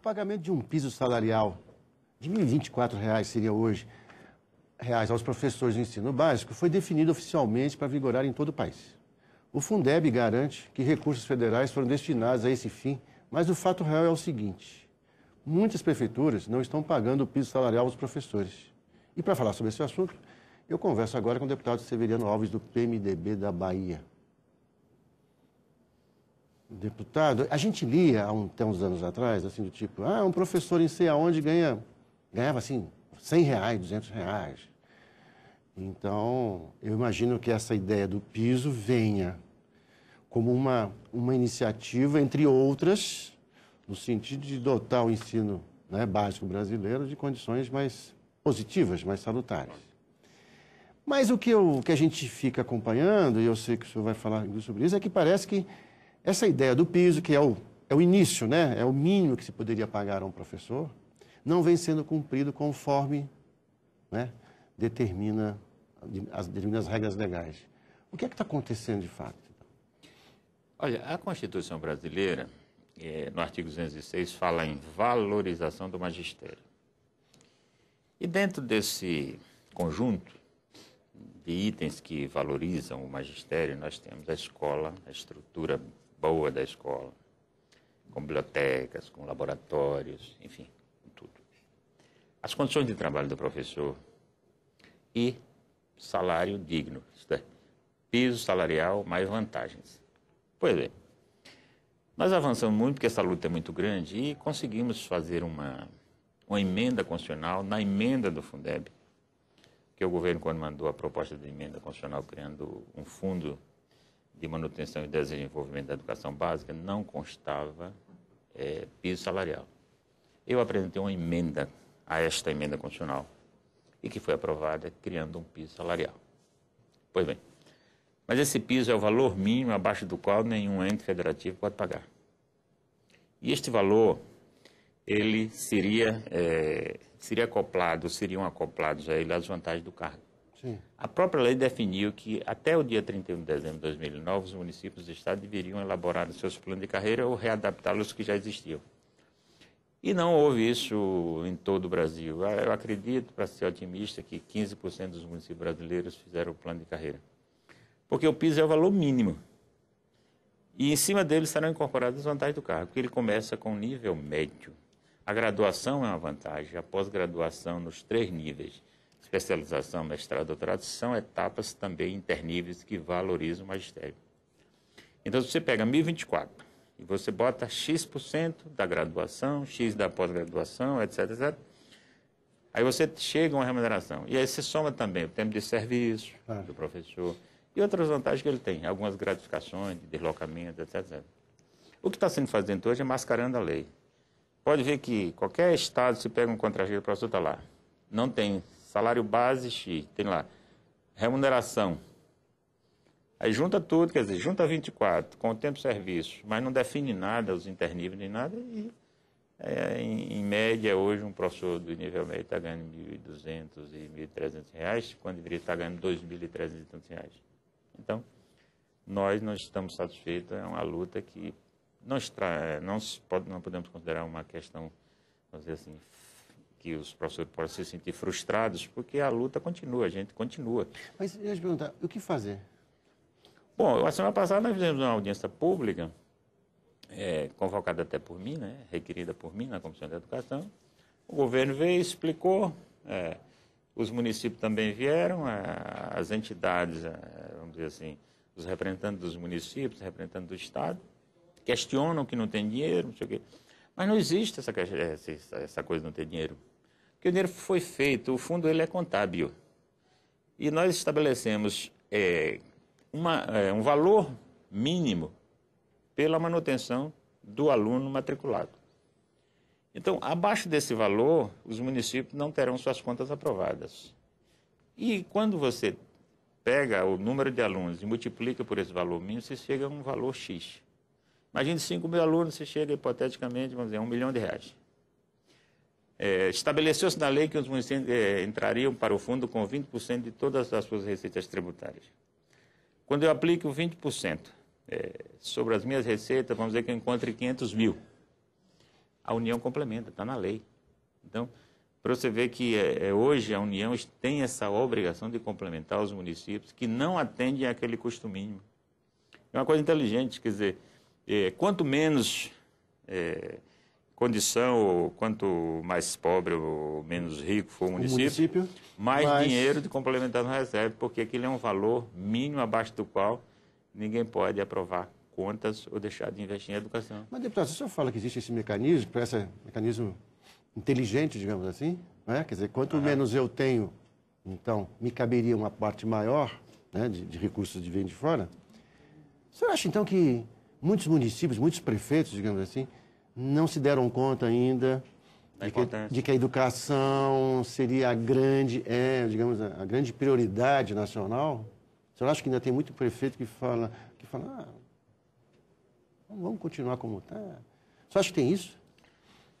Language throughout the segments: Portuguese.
pagamento de um piso salarial de R$ 1.024 seria hoje, reais aos professores do ensino básico, foi definido oficialmente para vigorar em todo o país. O Fundeb garante que recursos federais foram destinados a esse fim, mas o fato real é o seguinte: muitas prefeituras não estão pagando o piso salarial aos professores. E para falar sobre esse assunto, eu converso agora com o deputado Severiano Alves, do PMDB da Bahia. Deputado, a gente lia até uns anos atrás, assim, do tipo, um professor em sei aonde ganhava, assim, R$ 100, R$ 200. Então, eu imagino que essa ideia do piso venha como uma iniciativa, entre outras, no sentido de dotar o ensino, né, básico brasileiro de condições mais positivas, mais salutares. Mas o que a gente fica acompanhando, e eu sei que o senhor vai falar sobre isso, é que parece que essa ideia do piso, que é o início, né, é o mínimo que se poderia pagar a um professor, não vem sendo cumprido conforme, né, determina as regras legais. O que é que está acontecendo de fato? Olha, a Constituição brasileira, no artigo 206, fala em valorização do magistério. E dentro desse conjunto de itens que valorizam o magistério, nós temos a escola, a estrutura boa da escola, com bibliotecas, com laboratórios, enfim, com tudo. As condições de trabalho do professor e salário digno, isto é, piso salarial mais vantagens. Pois bem, nós avançamos muito porque essa luta é muito grande e conseguimos fazer uma emenda constitucional na emenda do Fundeb, que o governo, quando mandou a proposta de emenda constitucional criando um fundo de manutenção e desenvolvimento da educação básica, não constava piso salarial. Eu apresentei uma emenda a esta emenda constitucional e que foi aprovada criando um piso salarial. Pois bem, mas esse piso é o valor mínimo abaixo do qual nenhum ente federativo pode pagar. E este valor, ele seriam acoplados a ele as vantagens do cargo. Sim. A própria lei definiu que até o dia 31 de dezembro de 2009, os municípios do estado deveriam elaborar os seus planos de carreira ou readaptá-los que já existiam. E não houve isso em todo o Brasil. Eu acredito, para ser otimista, que 15% dos municípios brasileiros fizeram o plano de carreira. Porque o piso é o valor mínimo. E em cima dele serão incorporadas as vantagens do cargo, porque ele começa com nível médio. A graduação é uma vantagem, a pós-graduação nos 3 níveis, especialização, mestrado, doutorado, são etapas também interníveis que valorizam o magistério. Então, se você pega 1.024 e você bota X% da graduação, X da pós-graduação, etc., etc., aí você chega a uma remuneração. E aí você soma também o tempo de serviço do professor e outras vantagens que ele tem, algumas gratificações, de deslocamento, etc., etc. O que está sendo feito hoje é mascarando a lei. Pode ver que qualquer estado, se pega um contrato, o professor está lá, não tem salário base X, tem lá remuneração. Aí junta tudo, quer dizer, junta 24 com o tempo de serviço, mas não define nada, os interníveis nem nada, e em média hoje um professor do nível médio está ganhando R$ 1.200 e R$ 1.300, quando deveria estar ganhando R$ 2.300. Então, nós não estamos satisfeitos, é uma luta que não podemos considerar uma questão, vamos dizer assim, que os professores podem se sentir frustrados, porque a luta continua, a gente continua. Mas eu ia te perguntar, o que fazer? Bom, a semana passada nós fizemos uma audiência pública, convocada até por mim, né, requerida por mim na Comissão de Educação. O governo veio, explicou, os municípios também vieram, as entidades, vamos dizer assim, os representantes dos municípios, os representantes do Estado, questionam que não tem dinheiro, não sei o quê. Mas não existe essa coisa de não ter dinheiro. Porque o dinheiro foi feito, o fundo ele é contábil. E nós estabelecemos um valor mínimo pela manutenção do aluno matriculado. Então, abaixo desse valor, os municípios não terão suas contas aprovadas. E quando você pega o número de alunos e multiplica por esse valor mínimo, você chega a um valor X. Imagine 5.000 alunos, você chega hipoteticamente, vamos dizer, a R$ 1 milhão. Estabeleceu-se na lei que os municípios entrariam para o fundo com 20% de todas as suas receitas tributárias. Quando eu aplico 20% sobre as minhas receitas, vamos dizer que eu encontre 500 mil. a União complementa, está na lei. Então, para você ver que hoje a União tem essa obrigação de complementar os municípios que não atendem àquele custo mínimo. É uma coisa inteligente, quer dizer, quanto menos condição, ou quanto mais pobre ou menos rico for o município mais dinheiro de complementação recebe, porque aquilo é um valor mínimo abaixo do qual ninguém pode aprovar contas ou deixar de investir em educação. Mas, deputado, o senhor fala que existe esse mecanismo, esse mecanismo inteligente, digamos assim, né? Quer dizer, quanto menos eu tenho, então, me caberia uma parte maior, né, de recursos que vêm de fora. O senhor acha, então, que muitos municípios, muitos prefeitos, digamos assim, não se deram conta ainda de que a educação seria a grande, a grande prioridade nacional? O senhor acha que ainda tem muito prefeito que fala vamos continuar como está? O senhor acha que tem isso?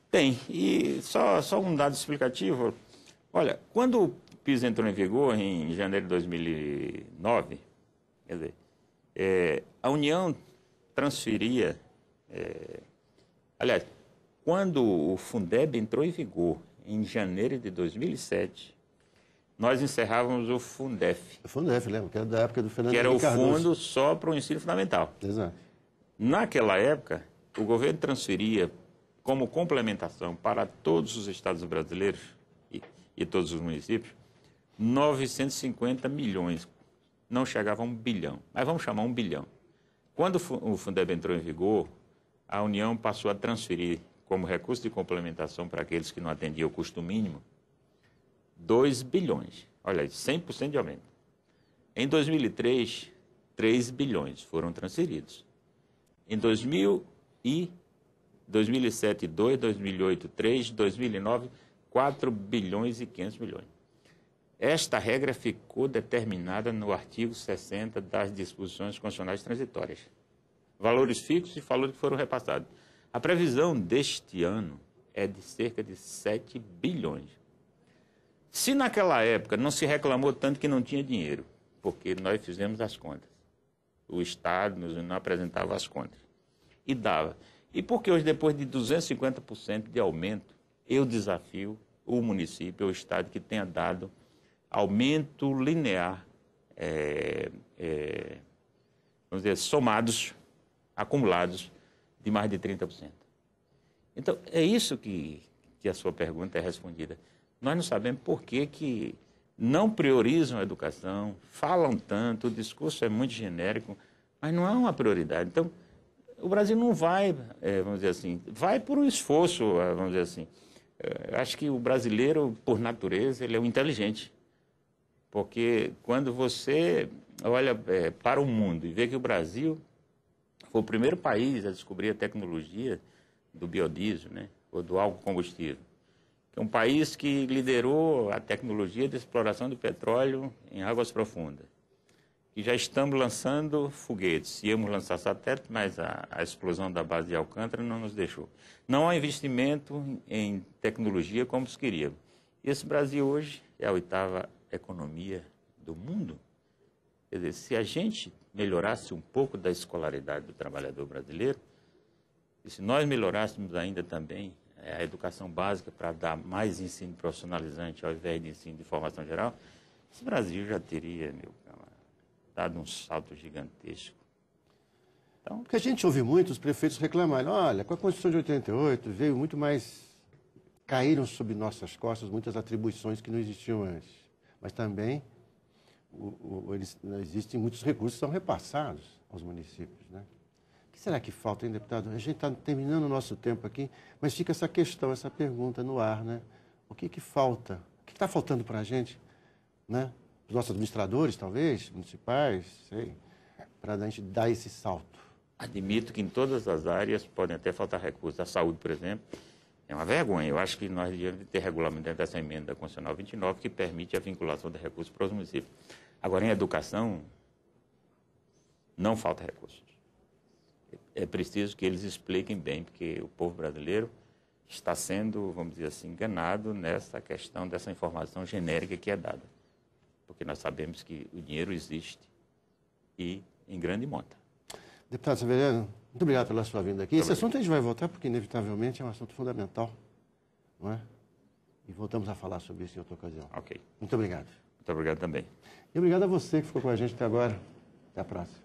Tem. E só um dado explicativo. Olha, quando o PIS entrou em vigor, em janeiro de 2009, quer dizer, a União transferia... aliás, quando o Fundeb entrou em vigor, em janeiro de 2007, nós encerrávamos o Fundef. O Fundef, lembra? Que era da época do Fernando Henrique Cardoso. Que era o fundo Cardoso. só para o ensino fundamental. Exato. Naquela época, o governo transferia como complementação para todos os estados brasileiros e todos os municípios, 950 milhões. Não chegava a 1 bilhão, mas vamos chamar 1 bilhão. Quando o Fundeb entrou em vigor, a União passou a transferir como recurso de complementação para aqueles que não atendiam o custo mínimo, 2 bilhões. Olha aí, 100% de aumento. Em 2003, 3 bilhões foram transferidos. Em 2007, 2, 2008, 3, 2009, 4 bilhões e 500 milhões. Esta regra ficou determinada no artigo 60 das disposições constitucionais transitórias. Valores fixos e valores que foram repassados. A previsão deste ano é de cerca de 7 bilhões. Se naquela época não se reclamou tanto que não tinha dinheiro, porque nós fizemos as contas. O Estado não apresentava as contas. E dava. E porque hoje, depois de 250% de aumento, eu desafio o município, o Estado, que tenha dado aumento linear, vamos dizer, somados, acumulados, de mais de 30%. Então, é isso que a sua pergunta é respondida. Nós não sabemos por que não priorizam a educação, falam tanto, o discurso é muito genérico, mas não é uma prioridade. Então, o Brasil não vai, vamos dizer assim, vai por um esforço, vamos dizer assim. Acho que o brasileiro, por natureza, ele é um inteligente. Porque quando você olha para o mundo e vê que o Brasil foi o primeiro país a descobrir a tecnologia do biodiesel, né, ou do álcool combustível, que é um país que liderou a tecnologia de exploração do petróleo em águas profundas, que já estamos lançando foguetes, íamos lançar satélites, mas a explosão da base de Alcântara não nos deixou. Não há investimento em tecnologia como se queria. E esse Brasil hoje é a 8ª economia do mundo. Quer dizer, se a gente melhorasse um pouco da escolaridade do trabalhador brasileiro, e se nós melhorássemos ainda também a educação básica para dar mais ensino profissionalizante ao invés de ensino de formação geral, esse Brasil já teria, dado um salto gigantesco. Então, porque a gente ouve muito os prefeitos reclamarem, olha, com a Constituição de 88 veio muito mais, caíram sobre nossas costas muitas atribuições que não existiam antes. Mas também existem muitos recursos que são repassados aos municípios, né? O que será que falta, hein, deputado? A gente está terminando o nosso tempo aqui, mas fica essa questão, essa pergunta no ar, né? O que falta? O que está faltando para a gente, né? Os nossos administradores, talvez, municipais, sei, para a gente dar esse salto. Admito que em todas as áreas podem até faltar recursos. A saúde, por exemplo, é uma vergonha. Eu acho que nós devíamos ter regulamento dentro dessa emenda constitucional 29 que permite a vinculação de recursos para os municípios. Agora, em educação, não falta recursos. É preciso que eles expliquem bem, porque o povo brasileiro está sendo, vamos dizer assim, enganado nessa questão dessa informação genérica que é dada. Porque nós sabemos que o dinheiro existe e em grande monta. Deputado Severiano, Muito obrigado pela sua vinda aqui. Muito Esse assunto a gente vai voltar porque, inevitavelmente, é um assunto fundamental, não é? E voltamos a falar sobre isso em outra ocasião. Ok. Muito obrigado. Muito obrigado também. E obrigado a você que ficou com a gente até agora. Até a próxima.